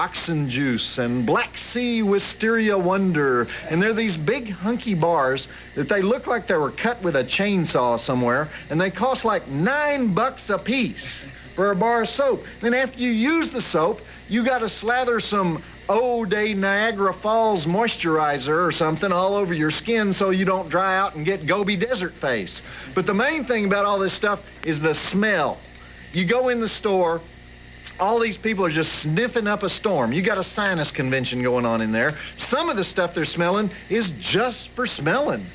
Oxen Juice and Black Sea Wisteria Wonder. And they're these big hunky bars that they look like they were cut with a chainsaw somewhere, and they cost like $9 a piece for a bar of soap. Then after you use the soap, you got to slather some Eau de Niagara Falls moisturizer or something all over your skin so you don't dry out and get Gobi Desert face. But the main thing about all this stuff is the smell. You go in the store, all these people are just sniffing up a storm. You got a sinus convention going on in there. Some of the stuff they're smelling is just for smelling.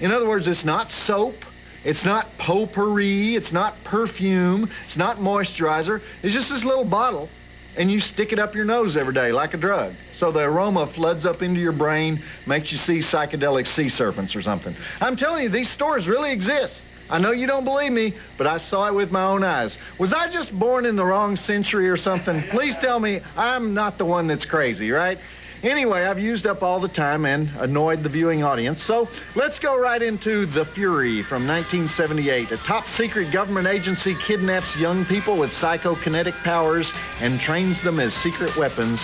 In other words, it's not soap, it's not potpourri, it's not perfume, it's not moisturizer. It's just this little bottle, and you stick it up your nose every day like a drug. So the aroma floods up into your brain, makes you see psychedelic sea serpents or something. I'm telling you, these stores really exist. I know you don't believe me, but I saw it with my own eyes. Was I just born in the wrong century or something? Please tell me I'm not the one that's crazy, right? Anyway, I've used up all the time and annoyed the viewing audience, so let's go right into The Fury from 1978. A top-secret government agency kidnaps young people with psychokinetic powers and trains them as secret weapons,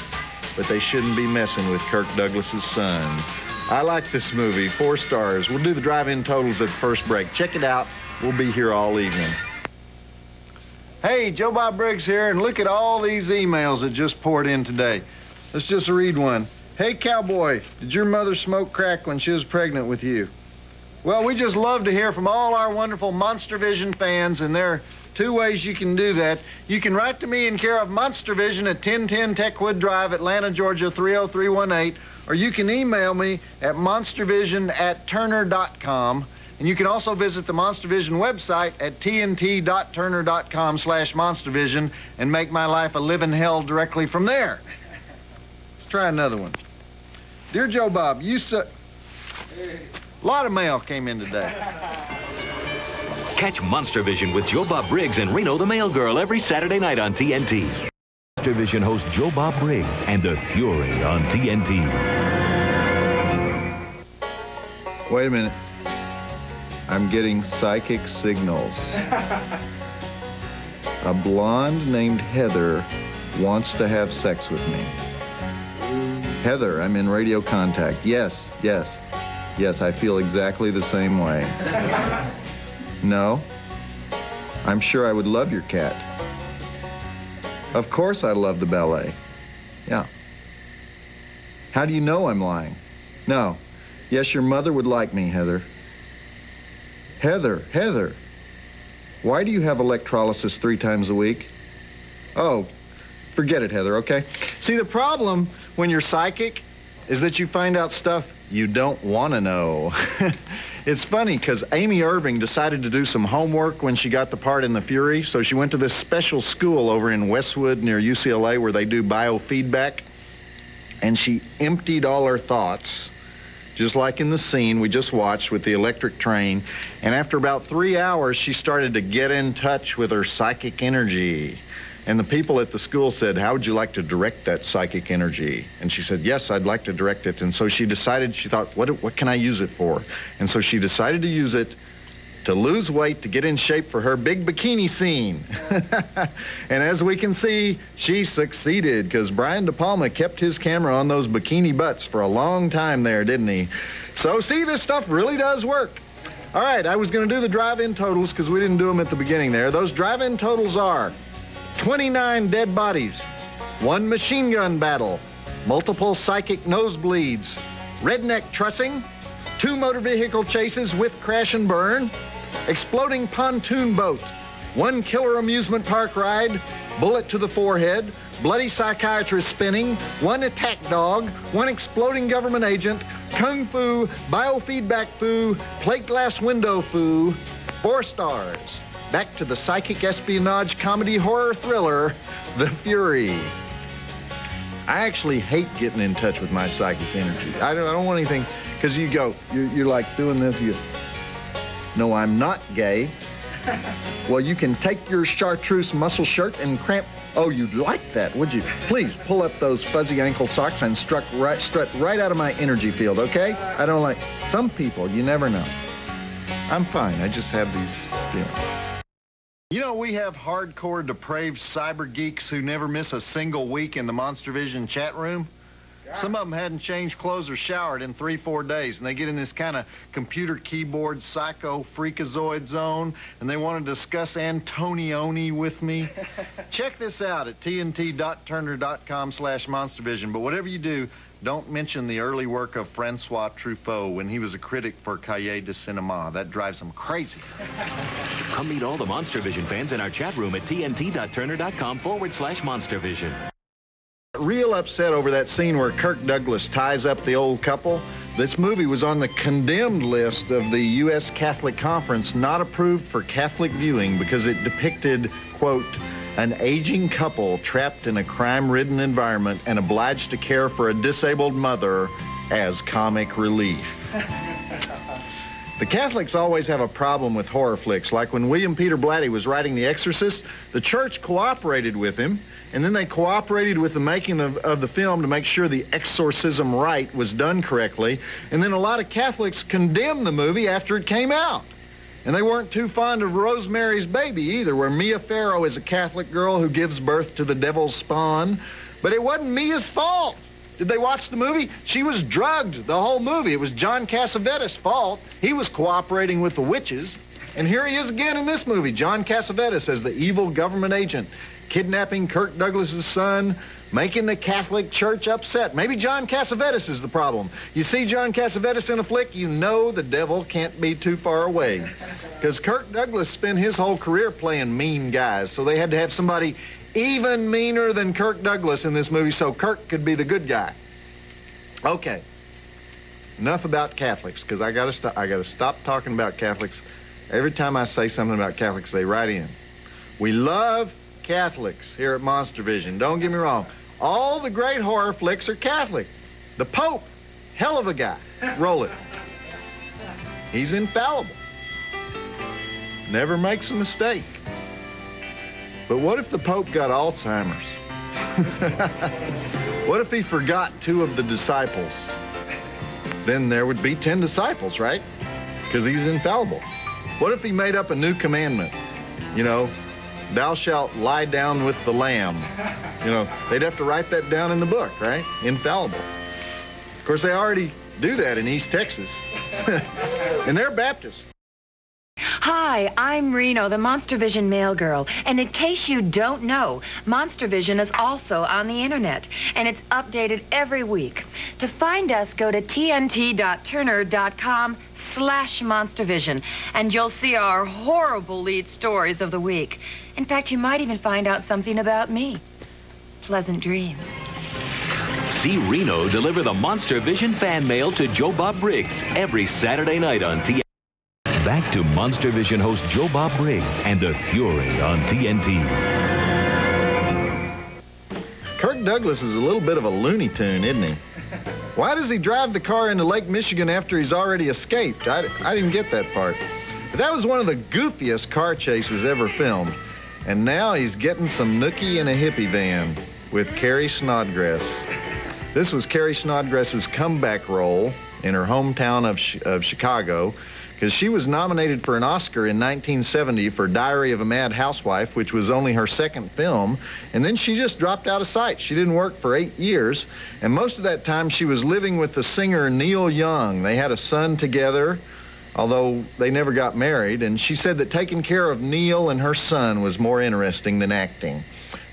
but they shouldn't be messing with Kirk Douglas's son. I like this movie, 4 stars. We'll do the drive-in totals at first break. Check it out. We'll be here all evening. Hey, Joe Bob Briggs here, and look at all these emails that just poured in today. Let's just read one. Hey, cowboy, did your mother smoke crack when she was pregnant with you? Well, we just love to hear from all our wonderful Monstervision fans, and there are 2 ways you can do that. You can write to me in care of Monstervision at 1010 Techwood Drive, Atlanta, Georgia, 30318, or you can email me at monstervision@turner.com. And you can also visit the Monstervision website at tnt.turner.com/monstervision and make my life a living hell directly from there. Let's try another one. Dear Joe Bob, a lot of mail came in today. Catch Monstervision with Joe Bob Briggs and Reno the Mail Girl every Saturday night on TNT. Monstervision host Joe Bob Briggs and The Fury on TNT. Wait a minute. I'm getting psychic signals. A blonde named Heather wants to have sex with me. Heather, I'm in radio contact. Yes, I feel exactly the same way. No, I'm sure I would love your cat. Of course I love the ballet. Yeah. How do you know I'm lying? No. Yes, your mother would like me, Heather. Heather, why do you have electrolysis 3 times a week? Oh, forget it, Heather, okay? See, the problem when you're psychic is that you find out stuff you don't want to know. It's funny because Amy Irving decided to do some homework when she got the part in The Fury, so she went to this special school over in Westwood near UCLA where they do biofeedback, and she emptied all her thoughts, just like in the scene we just watched with the electric train, and after about 3 hours, she started to get in touch with her psychic energy. And the people at the school said, how would you like to direct that psychic energy? And she said, yes, I'd like to direct it. And so she decided, she thought, what can I use it for? And so she decided to use it to lose weight, to get in shape for her big bikini scene. And as we can see, she succeeded, because Brian De Palma kept his camera on those bikini butts for a long time there, didn't he? So see, this stuff really does work. All right, I was going to do the drive-in totals because we didn't do them at the beginning there. Those drive-in totals are 29 dead bodies, 1 machine gun battle, multiple psychic nosebleeds, redneck trussing, 2 motor vehicle chases with crash and burn, exploding pontoon boat, 1 killer amusement park ride, bullet to the forehead, bloody psychiatrist spinning, 1 attack dog, 1 exploding government agent, kung fu, biofeedback foo, plate glass window foo, 4 stars. Back to the psychic espionage comedy horror thriller, The Fury. I actually hate getting in touch with my psychic energy. I don't want anything, because you're like doing this, no, I'm not gay. Well, you can take your chartreuse muscle shirt and cramp. Oh, you'd like that, would you? Please pull up those fuzzy ankle socks and strut right out of my energy field, okay? I don't like, some people, you never know. I'm fine, I just have these feelings. You know, we have hardcore, depraved cyber geeks who never miss a single week in the Monstervision chat room. Some of them hadn't changed clothes or showered in 3-4 days, and they get in this kind of computer keyboard psycho freakazoid zone, and they want to discuss Antonioni with me. Check this out at tnt.turner.com/Monstervision. But whatever you do, don't mention the early work of Francois Truffaut when he was a critic for Cahiers de Cinema. That drives him crazy. Come meet all the Monstervision fans in our chat room at tnt.turner.com/Monstervision. Real upset over that scene where Kirk Douglas ties up the old couple. This movie was on the condemned list of the U.S. Catholic Conference, not approved for Catholic viewing because it depicted, quote, an aging couple trapped in a crime-ridden environment and obliged to care for a disabled mother as comic relief. The Catholics always have a problem with horror flicks. Like when William Peter Blatty was writing The Exorcist, the church cooperated with him, and then they cooperated with the making of the film to make sure the exorcism rite was done correctly. And then a lot of Catholics condemned the movie after it came out. And they weren't too fond of Rosemary's Baby either, where Mia Farrow is a Catholic girl who gives birth to the devil's spawn. But it wasn't Mia's fault. Did they watch the movie? She was drugged the whole movie. It was John Cassavetes' fault. He was cooperating with the witches. And here he is again in this movie, John Cassavetes as the evil government agent, kidnapping Kirk Douglas' son, making the Catholic Church upset. Maybe John Cassavetes is the problem. You see John Cassavetes in a flick, you know the devil can't be too far away. Because Kirk Douglas spent his whole career playing mean guys, so they had to have somebody even meaner than Kirk Douglas in this movie so Kirk could be the good guy. Okay. Enough about Catholics, because I gotta stop talking about Catholics. Every time I say something about Catholics, they write in. We love Catholics here at Monstervision. Don't get me wrong. All the great horror flicks are Catholic. The Pope, hell of a guy. Roll it. He's infallible. Never makes a mistake. But what if the Pope got Alzheimer's? What if he forgot 2 of the disciples? Then there would be 10 disciples, right? Because he's infallible. What if he made up a new commandment? You know, thou shalt lie down with the lamb. You know, they'd have to write that down in the book, right? Infallible. Of course, they already do that in East Texas. And they're Baptists. Hi, I'm Reno, the Monstervision mail girl. And in case you don't know, Monstervision is also on the internet, and it's updated every week. To find us, go to tnt.turner.com/Monstervision, and you'll see our horrible lead stories of the week. In fact, you might even find out something about me. Pleasant dreams. See Reno deliver the Monstervision fan mail to Joe Bob Briggs every Saturday night on TNT. Back to Monstervision host Joe Bob Briggs and the Fury on TNT. Kirk Douglas is a little bit of a Looney Tune, isn't he? Why does he drive the car into Lake Michigan after he's already escaped? I didn't get that part. But that was one of the goofiest car chases ever filmed. And now he's getting some nookie in a hippie van with Carrie Snodgrass. This was Carrie Snodgrass's comeback role in her hometown of Chicago, because she was nominated for an Oscar in 1970 for Diary of a Mad Housewife, which was only her second film, and then she just dropped out of sight. She didn't work for 8 years, and most of that time she was living with the singer Neil Young. They had a son together, although they never got married, and she said that taking care of Neil and her son was more interesting than acting.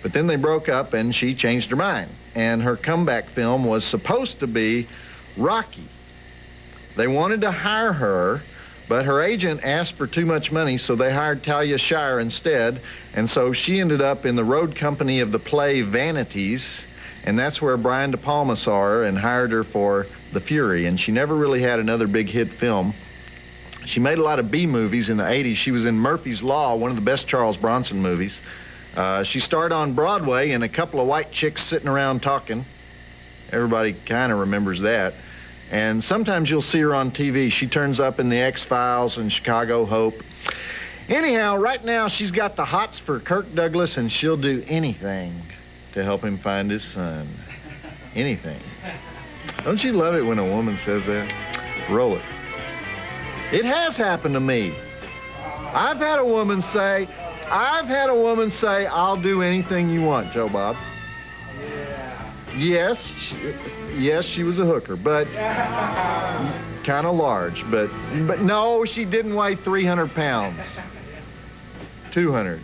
But then they broke up, and she changed her mind, and her comeback film was supposed to be Rocky. They wanted to hire her, but her agent asked for too much money, so they hired Talia Shire instead, and so she ended up in the road company of the play Vanities, and that's where Brian De Palma saw her and hired her for The Fury, and she never really had another big hit film. She made a lot of B movies in the 80s. She was in Murphy's Law, one of the best Charles Bronson movies. She starred on Broadway in A Couple of White Chicks Sitting Around Talking. Everybody kind of remembers that. And sometimes you'll see her on TV. She turns up in The X-Files and Chicago Hope. Anyhow, right now she's got the hots for Kirk Douglas, and she'll do anything to help him find his son. Anything. Don't you love it when a woman says that? Roll it. It has happened to me. I've had a woman say, I've had a woman say, I'll do anything you want, Joe Bob. Yeah. Yes, she was a hooker, but kind of large. But no, she didn't weigh 300 pounds. 200.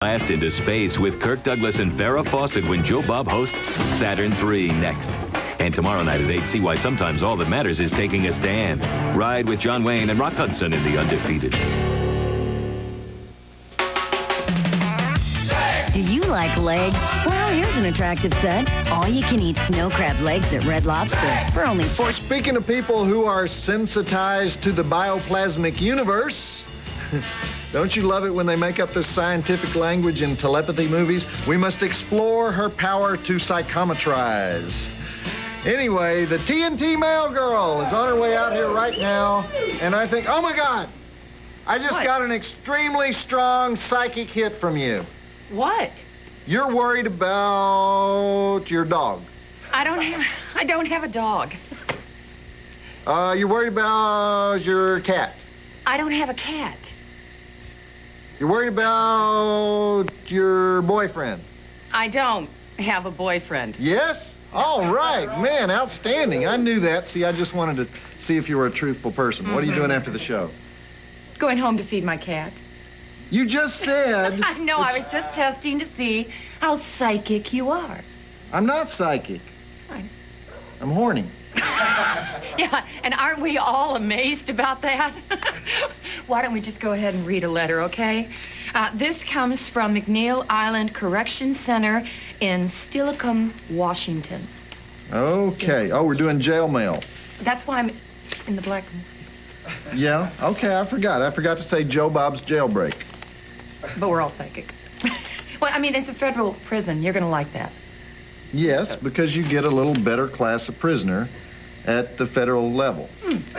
Blast into space with Kirk Douglas and Farrah Fawcett when Joe Bob hosts Saturn III next. And tomorrow night at 8, see why sometimes all that matters is taking a stand. Ride with John Wayne and Rock Hudson in The Undefeated. Do you like legs? Well, here's an attractive set. All-you-can-eat snow crab legs at Red Lobster for only $4. Speaking of people who are sensitized to the bioplasmic universe, don't you love it when they make up this scientific language in telepathy movies? We must explore her power to psychometrize. Anyway, the TNT Mail Girl is on her way out here right now, and I think, oh my God, I just got an extremely strong psychic hit from you. What? You're worried about your dog. I don't have a dog. You're worried about your cat. I don't have a cat. You're worried about your boyfriend. I don't have a boyfriend. Yes? All right. Man, outstanding. I knew that. See, I just wanted to see if you were a truthful person. What are you doing after the show? Going home to feed my cat. You just said... I know, I was just testing to see how psychic you are. I'm not psychic. I'm horny. Yeah, and aren't we all amazed about that? Why don't we just go ahead and read a letter, okay? This comes from McNeil Island Correction Center in Steilacoom, Washington. Okay. Oh, we're doing jail mail. That's why I'm in the black... Yeah? Okay, I forgot. I forgot to say Joe Bob's jailbreak. But we're all psychic. Well, I mean, it's a federal prison. You're going to like that. Yes, because you get a little better class of prisoner at the federal level.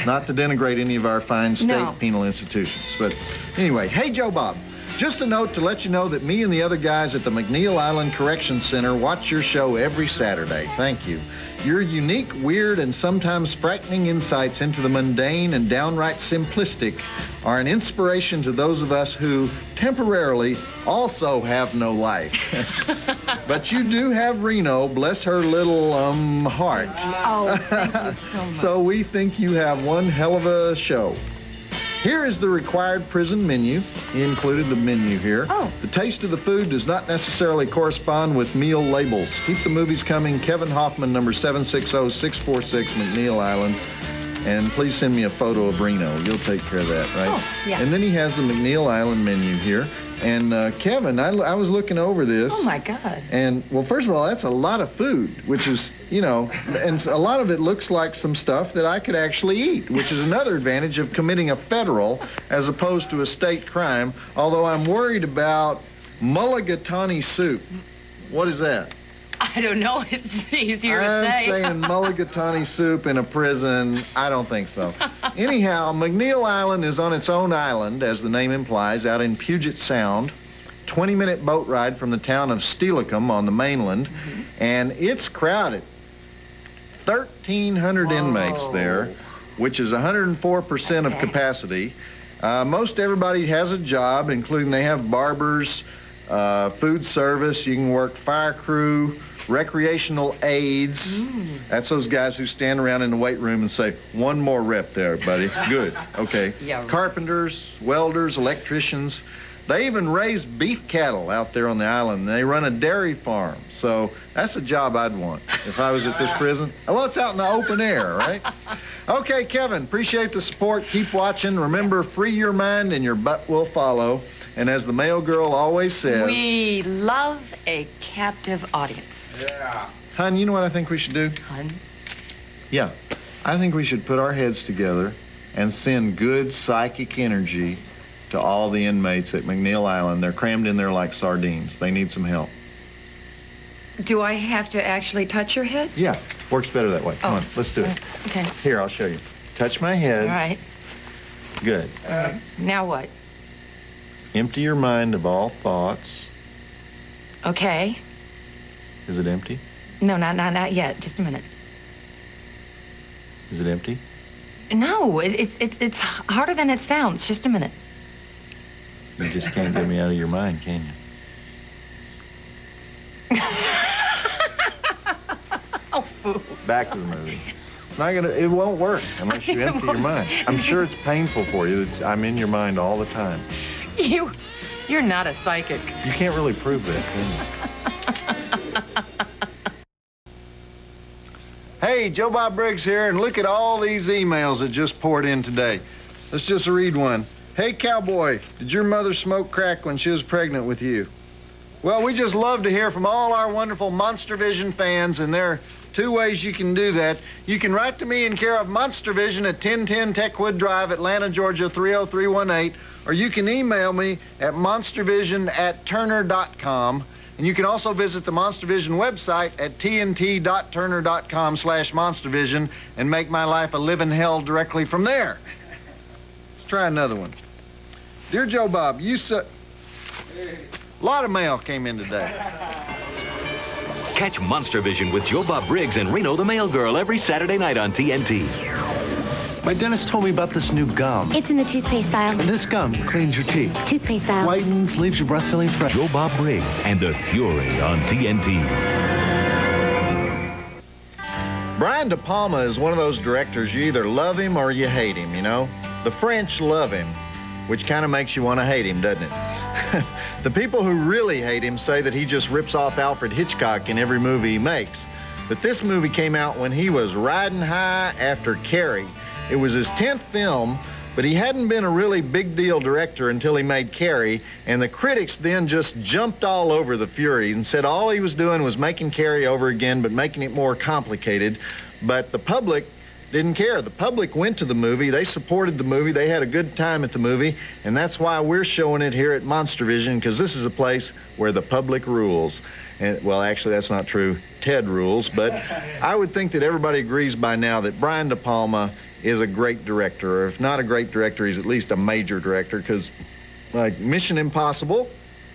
Not to denigrate any of our fine state penal institutions. But anyway, hey, Joe Bob, just a note to let you know that me and the other guys at the McNeil Island Correction Center watch your show every Saturday. Thank you. Your unique, weird, and sometimes frightening insights into the mundane and downright simplistic are an inspiration to those of us who, temporarily, also have no life. But you do have Reno, bless her little, heart. Oh, thank you so much. So we think you have one hell of a show. Here is the required prison menu. He included the menu here. Oh. The taste of the food does not necessarily correspond with meal labels. Keep the movies coming. Kevin Hoffman, number 760-646, McNeil Island. And please send me a photo of Reno. You'll take care of that, right? Oh, yeah. And then he has the McNeil Island menu here. And Kevin, I was looking over this. Oh, my God. And, well, first of all, that's a lot of food, which is, you know, and a lot of it looks like some stuff that I could actually eat, which is another advantage of committing a federal as opposed to a state crime, although I'm worried about mulligatawny soup. What is that? I don't know. It's easier to say. I'm saying mulligatawny soup in a prison. I don't think so. Anyhow, McNeil Island is on its own island, as the name implies, out in Puget Sound. 20-minute boat ride from the town of Steilacoom on the mainland. And it's crowded. 1,300 inmates there, which is 104% of capacity. Most everybody has a job, including they have barbers, food service. You can work fire crew, recreational aides. That's those guys who stand around in the weight room and say, one more rep there, buddy. Good. Okay. Yeah. Carpenters, welders, electricians. They even raise beef cattle out there on the island. They run a dairy farm. So that's a job I'd want if I was at this prison. Well, it's out in the open air, right? Okay, Kevin, appreciate the support. Keep watching. Remember, free your mind and your butt will follow. And as the mail girl always says... We love a captive audience. Yeah. Hon, you know what I think we should do? Hun? Yeah. I think we should put our heads together and send good psychic energy to all the inmates at McNeil Island. They're crammed in there like sardines. They need some help. Do I have to actually touch your head? Yeah. Works better that way. Come on, let's do it. Okay. Here, I'll show you. Touch my head. All right. Good. Now what? Empty your mind of all thoughts. Okay. Is it empty? No, not yet. Just a minute. Is it empty? No, it's harder than it sounds. Just a minute. You just can't get me out of your mind, can you? Oh, fool. Back to the movie. It won't work unless you empty your mind. I'm sure it's painful for you. I'm in your mind all the time. You're not a psychic. You can't really prove that, can you? Hey, Joe Bob Briggs here, and look at all these emails that just poured in today. Let's just read one. Hey, cowboy, did your mother smoke crack when she was pregnant with you? Well, we just love to hear from all our wonderful Monstervision fans, and there are two ways you can do that. You can write to me in care of Monstervision at 1010 Techwood Drive, Atlanta, Georgia, 30318, or you can email me at monstervision@turner.com. And you can also visit the Monstervision website at tnt.turner.com/monstervision and make my life a living hell directly from there. Let's try another one. Dear Joe Bob, a lot of mail came in today. Catch Monstervision with Joe Bob Briggs and Reno the Mail Girl every Saturday night on TNT. My dentist told me about this new gum. It's in the toothpaste aisle. This gum cleans your teeth. Toothpaste aisle. Whitens, leaves your breath feeling fresh. Joe Bob Briggs and the Fury on TNT. Brian De Palma is one of those directors, you either love him or you hate him, you know? The French love him, which kind of makes you want to hate him, doesn't it? The people who really hate him say that he just rips off Alfred Hitchcock in every movie he makes. But this movie came out when he was riding high after Carrie. It was his 10th film, but he hadn't been a really big deal director until he made Carrie, and the critics then just jumped all over the Fury and said all he was doing was making Carrie over again, but making it more complicated. But the public didn't care. The public went to the movie. They supported the movie. They had a good time at the movie, and that's why we're showing it here at Monstervision, because this is a place where the public rules. And, well, actually, that's not true. Ted rules, but I would think that everybody agrees by now that Brian De Palma is a great director, or if not a great director, he's at least a major director, because, like, Mission Impossible,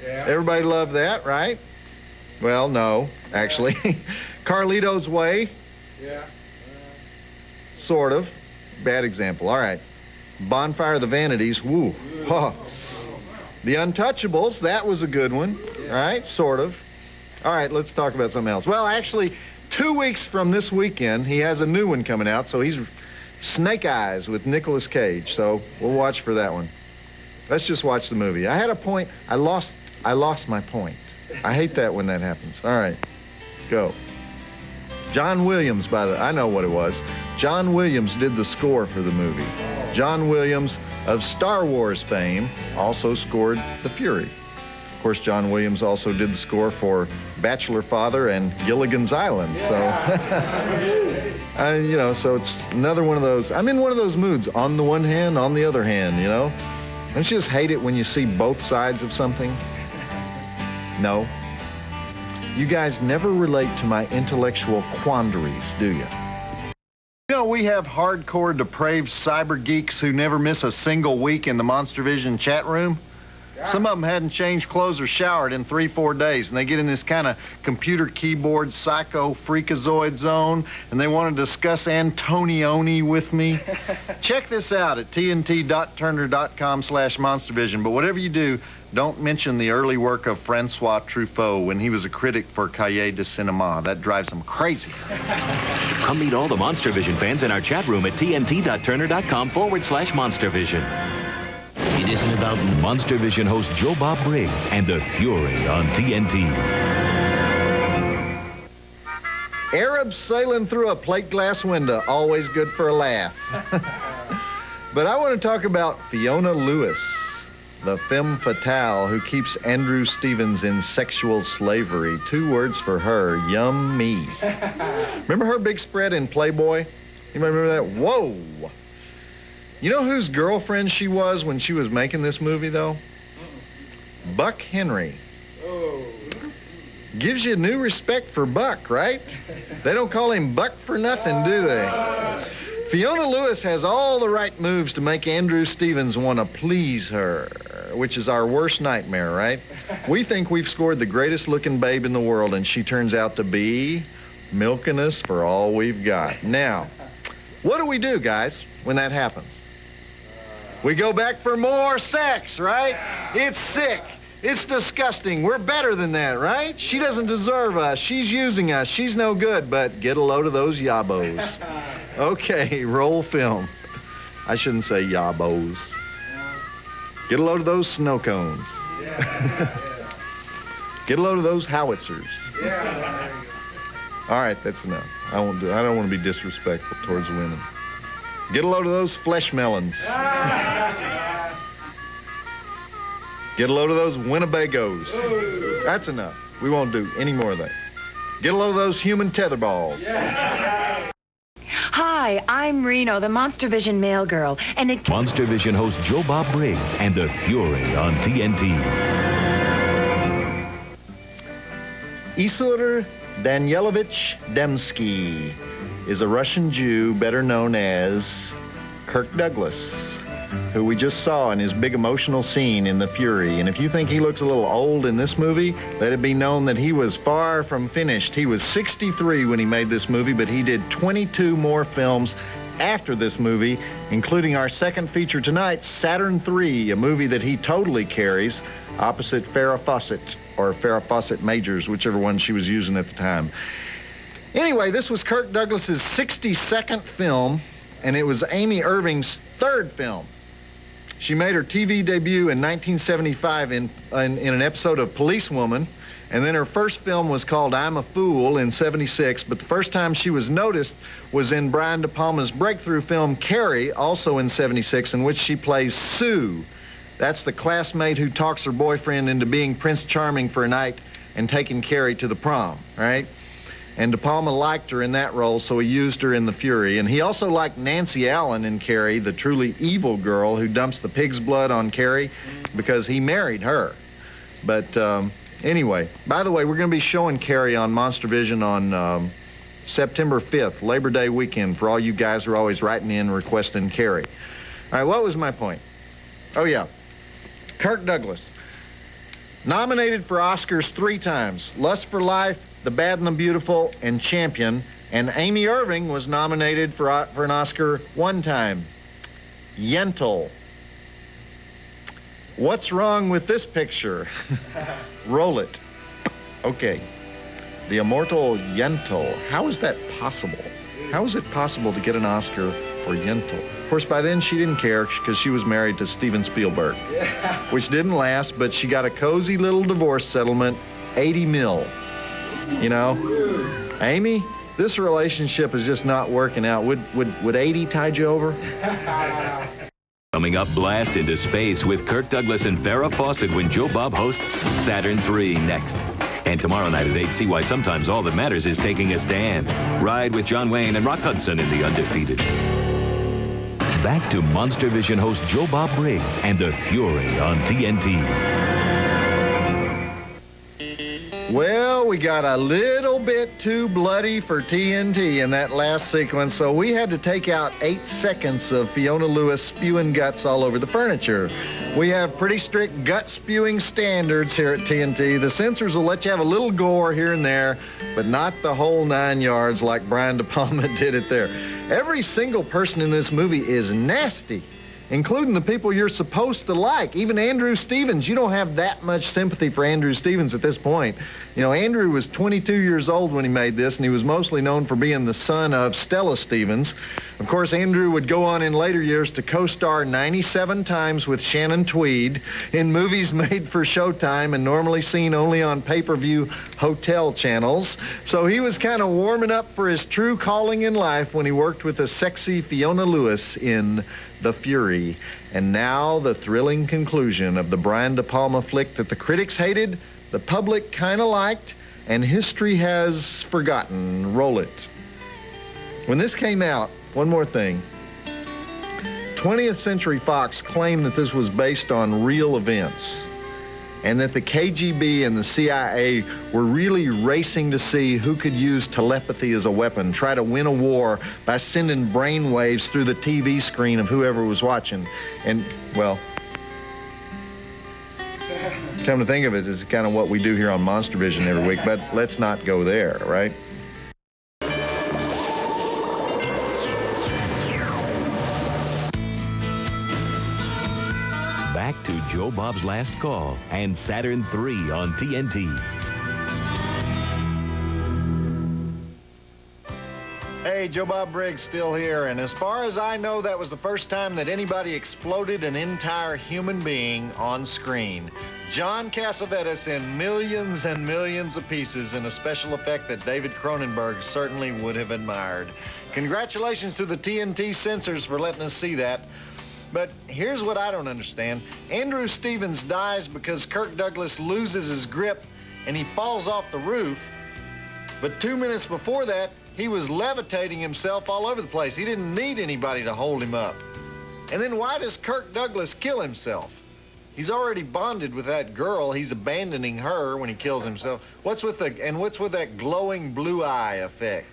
everybody loved that, right? Well, no, actually. Carlito's Way, sort of. Bad example. All right. Bonfire of the Vanities, woo. Oh. The Untouchables, that was a good one, right? Sort of. All right, let's talk about something else. Well, actually, 2 weeks from this weekend, he has a new one coming out, so he's Snake Eyes with Nicolas Cage, so we'll watch for that one. Let's just watch the movie. I had a point. I lost my point. I hate that when that happens. All right, go. John Williams, I know what it was. John Williams did the score for the movie. John Williams of Star Wars fame also scored The Fury. Of course, John Williams also did the score for Bachelor Father and Gilligan's Island. So, so it's another one of those. I'm in one of those moods. On the one hand, on the other hand, you know. Don't you just hate it when you see both sides of something? No. You guys never relate to my intellectual quandaries, do you? You know, we have hardcore, depraved cyber geeks who never miss a single week in the Monstervision chat room. Some of them hadn't changed clothes or showered in 3-4 days, and they get in this kind of computer keyboard psycho freakazoid zone, and they want to discuss Antonioni with me. Check this out at tnt.turner.com/monstervision, but whatever you do, don't mention the early work of Francois Truffaut when he was a critic for Cahiers de Cinema. That drives him crazy. Come meet all the Monstervision fans in our chat room at tnt.turner.com/monstervision. It isn't about Monstervision host Joe Bob Briggs and the Fury on TNT. Arabs sailing through a plate glass window, always good for a laugh. But I want to talk about Fiona Lewis, the femme fatale who keeps Andrew Stevens in sexual slavery. 2 words for her, yum-me. Remember her big spread in Playboy? You remember that? Whoa! You know whose girlfriend she was when she was making this movie, though? Buck Henry. Gives you new respect for Buck, right? They don't call him Buck for nothing, do they? Fiona Lewis has all the right moves to make Andrew Stevens want to please her, which is our worst nightmare, right? We think we've scored the greatest looking babe in the world, and she turns out to be milking us for all we've got. Now, what do we do, guys, when that happens? We go back for more sex, right? It's sick. It's disgusting. We're better than that, right? She doesn't deserve us. She's using us. She's no good, but get a load of those yabos. Okay, roll film. I shouldn't say yabos. Get a load of those snow cones. Get a load of those howitzers. All right, that's enough. I don't want to be disrespectful towards women. Get a load of those flesh melons. Get a load of those Winnebagos. That's enough. We won't do any more of that. Get a load of those human tetherball. Hi, I'm Reno, the Monstervision mail girl, and Monstervision host Joe Bob Briggs and the Fury on TNT. Isur Danielovich Dembski is a Russian Jew better known as Kirk Douglas, who we just saw in his big emotional scene in The Fury. And if you think he looks a little old in this movie, let it be known that he was far from finished. He was 63 when he made this movie, but he did 22 more films after this movie, including our second feature tonight, Saturn III, a movie that he totally carries opposite Farrah Fawcett, or Farrah Fawcett Majors, whichever one she was using at the time. Anyway, this was Kirk Douglas's 62nd film, and it was Amy Irving's third film. She made her TV debut in 1975 in an episode of Policewoman, and then her first film was called I'm a Fool in 76, but the first time she was noticed was in Brian De Palma's breakthrough film Carrie, also in 76, in which she plays Sue. That's the classmate who talks her boyfriend into being Prince Charming for a night and taking Carrie to the prom, right? And De Palma liked her in that role, so he used her in The Fury. And he also liked Nancy Allen in Carrie, the truly evil girl who dumps the pig's blood on Carrie, because he married her. But anyway, by the way, we're going to be showing Carrie on Monstervision on September 5th, Labor Day weekend, for all you guys who are always writing in requesting Carrie. All right, what was my point? Oh, yeah. Kirk Douglas, nominated for Oscars 3 times, Lust for Life, The Bad and the Beautiful, and Champion. And Amy Irving was nominated for an Oscar 1 time. Yentl. What's wrong with this picture? Roll it. Okay. The immortal Yentl. How is that possible? How is it possible to get an Oscar for Yentl? Of course, by then she didn't care because she was married to Steven Spielberg, which didn't last, but she got a cozy little divorce settlement, 80 mil. You know, Amy, this relationship is just not working out. Would 80 tide you over? Coming up, blast into space with Kirk Douglas and Farrah Fawcett when Joe Bob hosts Saturn III next. And tomorrow night at 8, see why sometimes all that matters is taking a stand. Ride with John Wayne and Rock Hudson in The Undefeated. Back to Monstervision host Joe Bob Briggs and the Fury on TNT. Well, we got a little bit too bloody for TNT in that last sequence, so we had to take out 8 seconds of Fiona Lewis spewing guts all over the furniture. We have pretty strict gut-spewing standards here at TNT. The censors will let you have a little gore here and there, but not the whole 9 yards like Brian De Palma did it there. Every single person in this movie is nasty, including the people you're supposed to like. Even Andrew Stevens. You don't have that much sympathy for Andrew Stevens at this point. You know, Andrew was 22 years old when he made this, and he was mostly known for being the son of Stella Stevens. Of course, Andrew would go on in later years to co-star 97 times with Shannon Tweed in movies made for Showtime and normally seen only on pay-per-view hotel channels. So he was kind of warming up for his true calling in life when he worked with the sexy Fiona Lewis in The Fury. And now the thrilling conclusion of the Brian De Palma flick that the critics hated, the public kind of liked, and history has forgotten. Roll it. When this came out, one more thing. 20th Century Fox claimed that this was based on real events and that the KGB and the CIA were really racing to see who could use telepathy as a weapon, try to win a war by sending brain waves through the TV screen of whoever was watching. And, well, come to think of it, it's kind of what we do here on Monstervision every week, but let's not go there, right? Back to Joe Bob's Last Call and Saturn III on TNT. Hey, Joe Bob Briggs still here, and as far as I know, that was the first time that anybody exploded an entire human being on screen. John Cassavetes in millions and millions of pieces in a special effect that David Cronenberg certainly would have admired. Congratulations to the TNT censors for letting us see that. But here's what I don't understand. Andrew Stevens dies because Kirk Douglas loses his grip and he falls off the roof. But 2 minutes before that, he was levitating himself all over the place. He didn't need anybody to hold him up. And then why does Kirk Douglas kill himself? He's already bonded with that girl. He's abandoning her when he kills himself. What's with that glowing blue eye effect?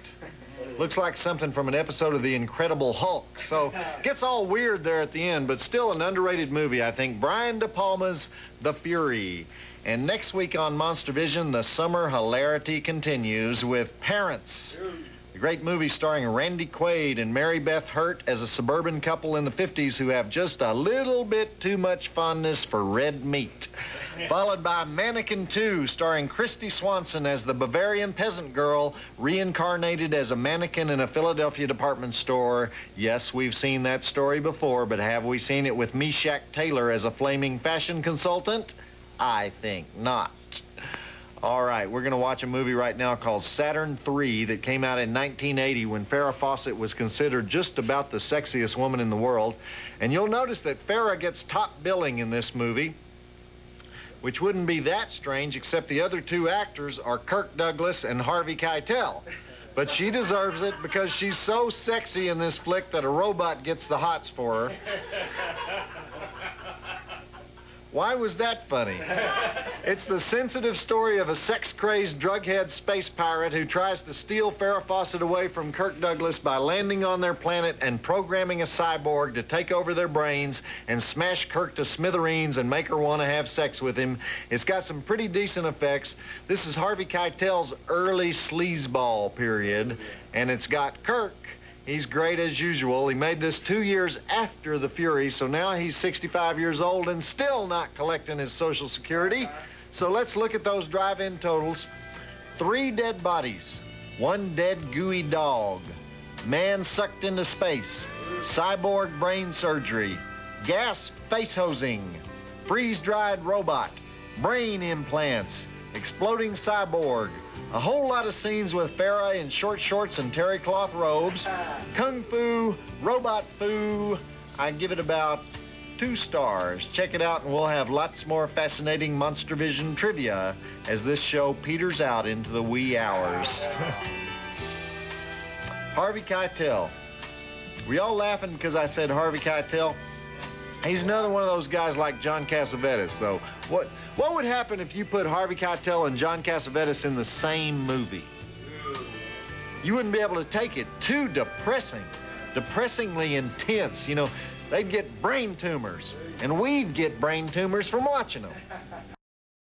Looks like something from an episode of The Incredible Hulk. So gets all weird there at the end, but still an underrated movie, I think. Brian De Palma's The Fury. And next week on Monstervision, the summer hilarity continues with Parents. A great movie starring Randy Quaid and Mary Beth Hurt as a suburban couple in the 50s who have just a little bit too much fondness for red meat. Followed by Mannequin 2, starring Christy Swanson as the Bavarian peasant girl reincarnated as a mannequin in a Philadelphia department store. Yes, we've seen that story before, but have we seen it with Meshach Taylor as a flaming fashion consultant? I think not. All right, we're going to watch a movie right now called Saturn III that came out in 1980 when Farrah Fawcett was considered just about the sexiest woman in the world. And you'll notice that Farrah gets top billing in this movie, which wouldn't be that strange except the other two actors are Kirk Douglas and Harvey Keitel. But she deserves it because she's so sexy in this flick that a robot gets the hots for her. Why was that funny? It's the sensitive story of a sex-crazed, drug-head space pirate who tries to steal Farrah Fawcett away from Kirk Douglas by landing on their planet and programming a cyborg to take over their brains and smash Kirk to smithereens and make her want to have sex with him. It's got some pretty decent effects. This is Harvey Keitel's early sleazeball period, and it's got Kirk. He's great as usual. He made this 2 years after The Fury, so now he's 65 years old and still not collecting his Social Security. So let's look at those drive-in totals. 3 dead bodies, 1 dead gooey dog, man sucked into space, cyborg brain surgery, gas face hosing, freeze-dried robot, brain implants, exploding cyborg, a whole lot of scenes with Farrah in short shorts and terry cloth robes, kung fu, robot foo. I'd give it about 2 stars. Check it out and we'll have lots more fascinating Monstervision trivia as this show peters out into the wee hours. Harvey Keitel. Were y'all laughing because I said Harvey Keitel? He's another one of those guys like John Cassavetes, though. What would happen if you put Harvey Keitel and John Cassavetes in the same movie? You wouldn't be able to take it. Too depressing. Depressingly intense. You know, they'd get brain tumors, and we'd get brain tumors from watching them.